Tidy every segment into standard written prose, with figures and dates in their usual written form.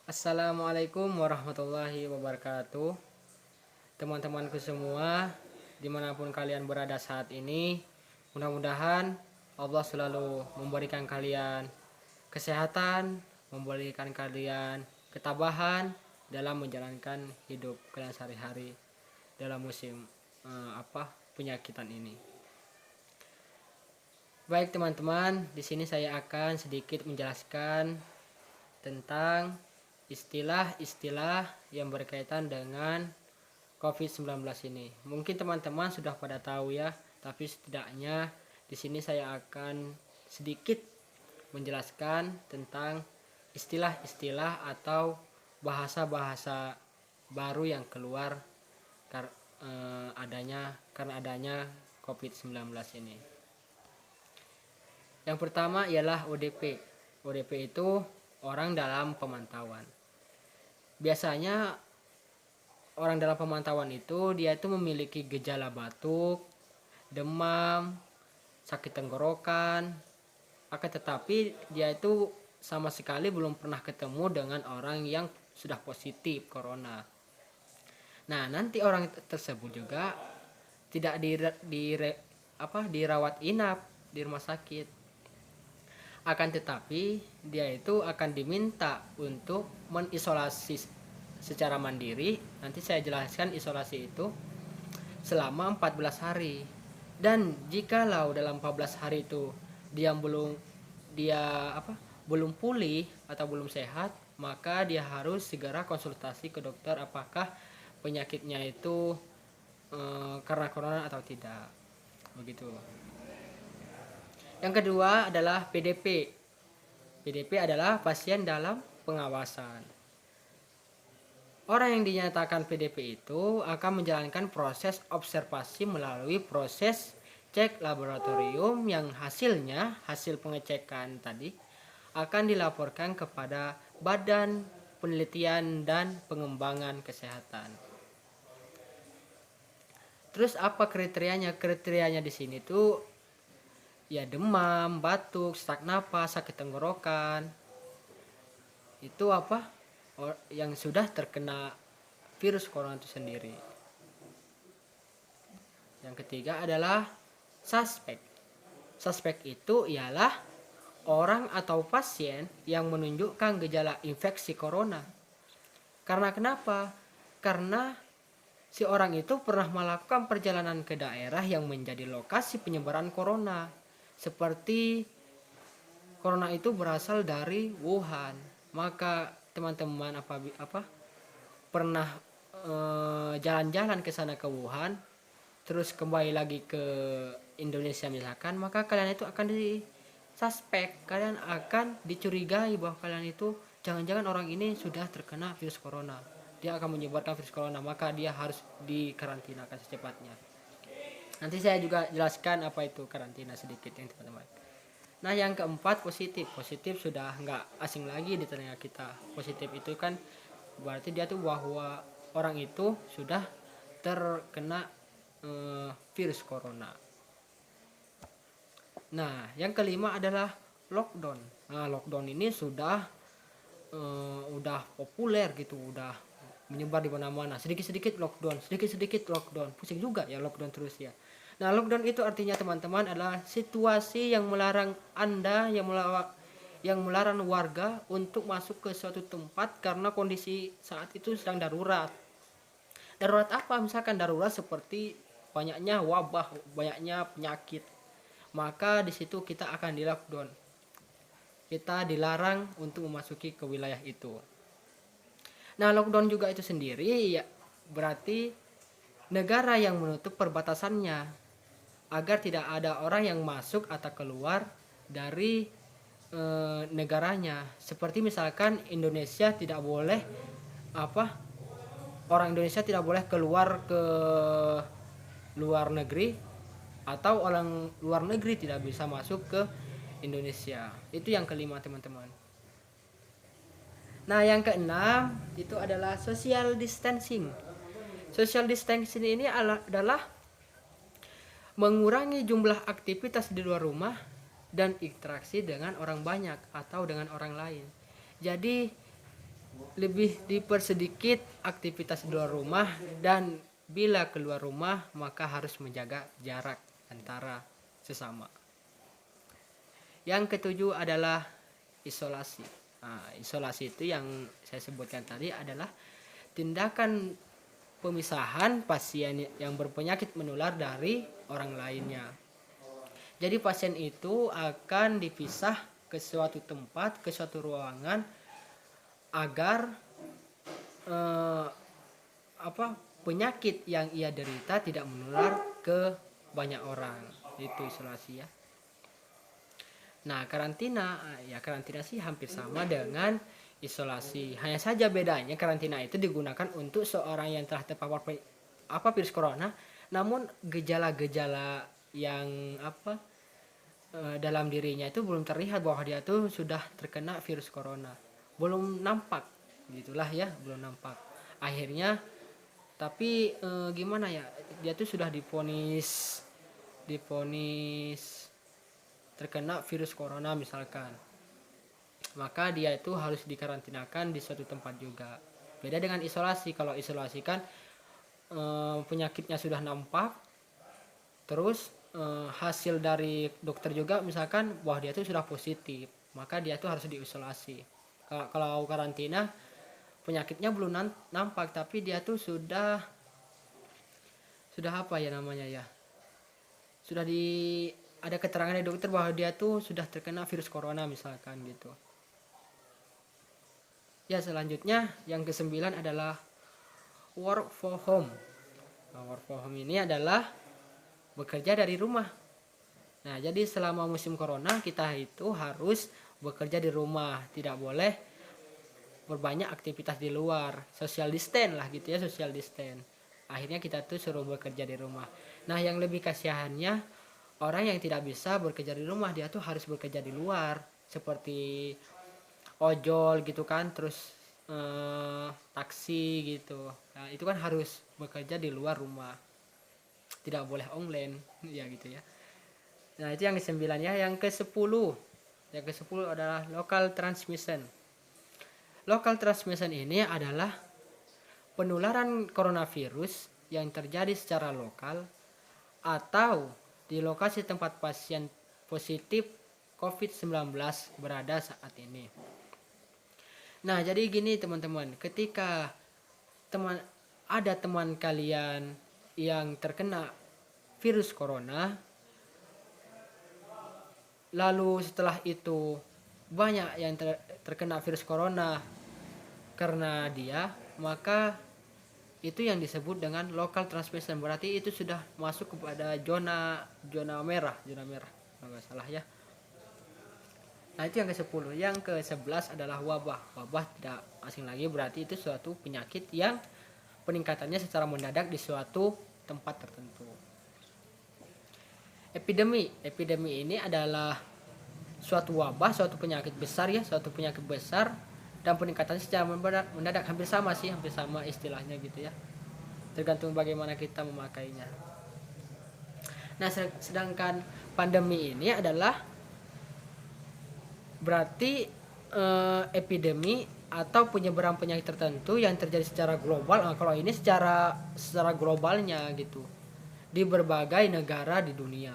Assalamualaikum warahmatullahi wabarakatuh. Teman-temanku semua, dimanapun kalian berada saat ini, mudah-mudahan Allah selalu memberikan kalian kesehatan, memberikan kalian ketabahan dalam menjalankan hidup kalian sehari-hari dalam musim penyakitan ini. Baik teman-teman, di sini saya akan sedikit menjelaskan tentang istilah-istilah yang berkaitan dengan COVID-19 ini. Mungkin teman-teman sudah pada tahu ya, tapi setidaknya di sini saya akan sedikit menjelaskan tentang istilah-istilah atau bahasa-bahasa baru yang keluar karena adanya COVID-19 ini. Yang pertama ialah ODP. ODP itu orang dalam pemantauan. Biasanya orang dalam pemantauan itu dia itu memiliki gejala batuk, demam, sakit tenggorokan, akan tetapi dia itu sama sekali belum pernah ketemu dengan orang yang sudah positif corona. Nah, nanti orang tersebut juga tidak dirawat inap di rumah sakit. Akan tetapi dia itu akan diminta untuk mengisolasi secara mandiri. Nanti saya jelaskan isolasi itu selama 14 hari. Dan jikalau dalam 14 hari itu dia belum pulih atau belum sehat, maka dia harus segera konsultasi ke dokter apakah penyakitnya itu karena corona atau tidak. Begitu. Yang kedua adalah PDP. PDP adalah pasien dalam pengawasan. Orang yang dinyatakan PDP itu akan menjalankan proses observasi melalui proses cek laboratorium yang hasil pengecekan tadi akan dilaporkan kepada Badan Penelitian dan Pengembangan Kesehatan. Terus apa kriterianya? Kriterianya di sini tuh ya demam, batuk, sesak napas, sakit tenggorokan. Itu yang sudah terkena virus corona itu sendiri. Yang ketiga adalah suspek. Suspek itu ialah orang atau pasien yang menunjukkan gejala infeksi corona. Karena kenapa? Karena si orang itu pernah melakukan perjalanan ke daerah yang menjadi lokasi penyebaran corona. Seperti corona itu berasal dari Wuhan, maka teman-teman pernah jalan-jalan ke sana ke Wuhan, terus kembali lagi ke Indonesia misalkan, maka kalian itu akan disuspek, kalian akan dicurigai bahwa kalian itu jangan-jangan orang ini sudah terkena virus corona, dia akan menyebarkan virus corona, maka dia harus dikarantinakan secepatnya. Nanti saya juga jelaskan apa itu karantina sedikit yang teman-teman. Nah, yang keempat positif. Positif sudah nggak asing lagi di telinga kita. Positif itu kan berarti dia tuh bahwa orang itu sudah terkena virus corona. Nah, yang kelima adalah lockdown. Nah, lockdown ini sudah populer gitu, udah menyebar di mana-mana. Sedikit-sedikit lockdown, sedikit-sedikit lockdown. Pusing juga ya lockdown terus ya. Nah, lockdown itu artinya teman-teman adalah situasi yang melarang Anda, yang melarang warga untuk masuk ke suatu tempat karena kondisi saat itu sedang darurat. Darurat apa? Misalkan darurat seperti banyaknya wabah, banyaknya penyakit. Maka di situ kita akan di lockdown. Kita dilarang untuk memasuki ke wilayah itu. Nah, lockdown juga itu sendiri ya berarti negara yang menutup perbatasannya agar tidak ada orang yang masuk atau keluar dari negaranya. Seperti misalkan Indonesia tidak boleh orang Indonesia tidak boleh keluar ke luar negeri, atau orang luar negeri tidak bisa masuk ke Indonesia. Itu yang kelima teman-teman. Nah, yang keenam itu adalah social distancing. Social distancing ini adalah mengurangi jumlah aktivitas di luar rumah dan interaksi dengan orang banyak atau dengan orang lain. Jadi lebih dipersedikit aktivitas di luar rumah, dan bila keluar rumah maka harus menjaga jarak antara sesama. Yang ketujuh adalah isolasi. Isolasi itu yang saya sebutkan tadi adalah tindakan pemisahan pasien yang berpenyakit menular dari orang lainnya. Jadi pasien itu akan dipisah ke suatu tempat, ke suatu ruangan agar eh, penyakit yang ia derita tidak menular ke banyak orang. Itu isolasi ya. Nah, karantina sih hampir sama dengan isolasi. Hanya saja bedanya karantina itu digunakan untuk seorang yang telah terpapar virus corona, namun gejala-gejala yang dalam dirinya itu belum terlihat bahwa dia tuh sudah terkena virus corona. Belum nampak, gitulah ya, belum nampak. Akhirnya tapi gimana ya? Dia tuh sudah diponis terkena virus corona misalkan, maka dia itu harus dikarantinakan di suatu tempat juga. Beda dengan isolasi. Kalau isolasi kan penyakitnya sudah nampak, terus hasil dari dokter juga misalkan bahwa dia itu sudah positif, maka dia itu harus diisolasi. Kalau karantina penyakitnya belum nampak, tapi dia tuh sudah apa ya namanya ya, sudah ada keterangan dari dokter bahwa dia tuh sudah terkena virus corona misalkan gitu. Ya, selanjutnya yang ke-9 adalah work from home. Work from home ini adalah bekerja dari rumah. Nah, jadi selama musim corona kita itu harus bekerja di rumah, tidak boleh berbanyak aktivitas di luar, social distance lah gitu ya, social distance. Akhirnya kita tuh suruh bekerja di rumah. Nah, yang lebih kasihannya orang yang tidak bisa bekerja di rumah, dia tuh harus bekerja di luar, seperti ojol gitu kan, terus taksi gitu. Nah, itu kan harus bekerja di luar rumah, tidak boleh online ya gitu ya. Nah, itu yang ke-9 ya. Yang ke-10 adalah local transmission. Local transmission ini adalah penularan coronavirus yang terjadi secara lokal atau di lokasi tempat pasien positif COVID-19 berada saat ini. Nah, jadi gini teman-teman, ketika ada teman kalian yang terkena virus corona, lalu setelah itu banyak yang terkena virus corona karena dia, maka itu yang disebut dengan local transmission. Berarti itu sudah masuk kepada zona merah kalau nggak salah ya. Nah, itu yang ke-10. Yang ke-11 adalah wabah. Wabah tidak asing lagi, berarti itu suatu penyakit yang peningkatannya secara mendadak di suatu tempat tertentu. Epidemi ini adalah suatu wabah, suatu penyakit besar ya, dan peningkatannya secara mendadak. Hampir sama istilahnya gitu ya. Tergantung bagaimana kita memakainya. Nah, sedangkan pandemi ini adalah berarti epidemi atau penyebaran penyakit tertentu yang terjadi secara global. Nah, kalau ini secara globalnya gitu, di berbagai negara di dunia.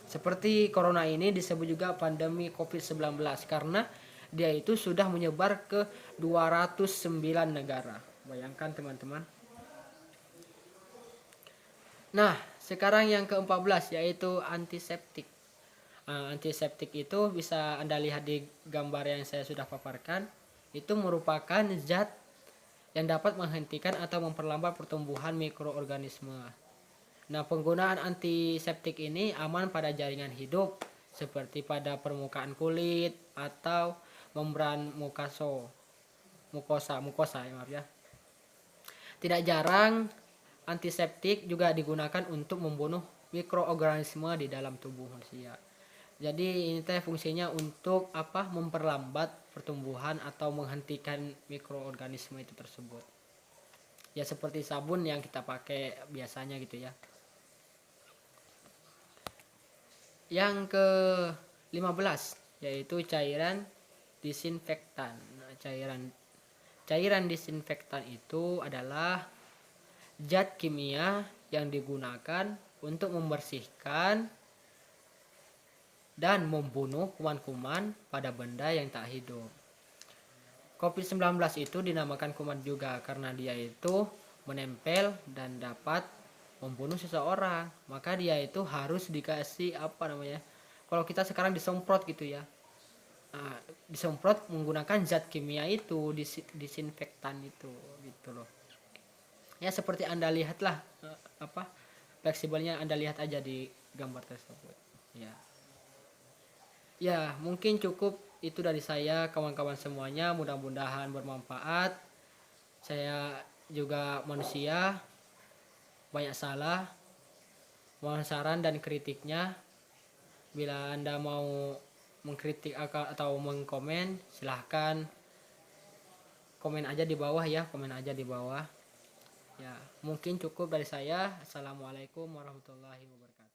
Seperti corona ini disebut juga pandemi COVID-19 karena dia itu sudah menyebar ke 209 negara. Bayangkan teman-teman. Nah, sekarang yang ke-14 yaitu antiseptik. Antiseptik itu bisa Anda lihat di gambar yang saya sudah paparkan. Itu merupakan zat yang dapat menghentikan atau memperlambat pertumbuhan mikroorganisme. Nah, penggunaan antiseptik ini aman pada jaringan hidup seperti pada permukaan kulit atau membran mukosa ya, maaf ya. Tidak jarang antiseptik juga digunakan untuk membunuh mikroorganisme di dalam tubuh manusia. Jadi ini fungsinya untuk memperlambat pertumbuhan atau menghentikan mikroorganisme itu tersebut. Ya, seperti sabun yang kita pakai biasanya gitu ya. Yang ke-15 yaitu cairan disinfektan. Cairan Cairan disinfektan itu adalah zat kimia yang digunakan untuk membersihkan dan membunuh kuman-kuman pada benda yang tak hidup. COVID-19 itu dinamakan kuman juga karena dia itu menempel dan dapat membunuh seseorang. Maka dia itu harus dikasih kalau kita sekarang disemprot gitu ya. Nah, disemprot menggunakan zat kimia itu, disinfektan itu gitu loh. Ya seperti Anda lihatlah fleksibelnya, Anda lihat aja di gambar tersebut. Ya, mungkin cukup itu dari saya kawan-kawan semuanya, mudah-mudahan bermanfaat. Saya juga manusia, banyak salah. Mohon saran dan kritiknya. Bila Anda mau mengkritik atau mengkomen, silahkan komen aja di bawah ya, komen aja di bawah. Ya, mungkin cukup dari saya. Assalamualaikum warahmatullahi wabarakatuh.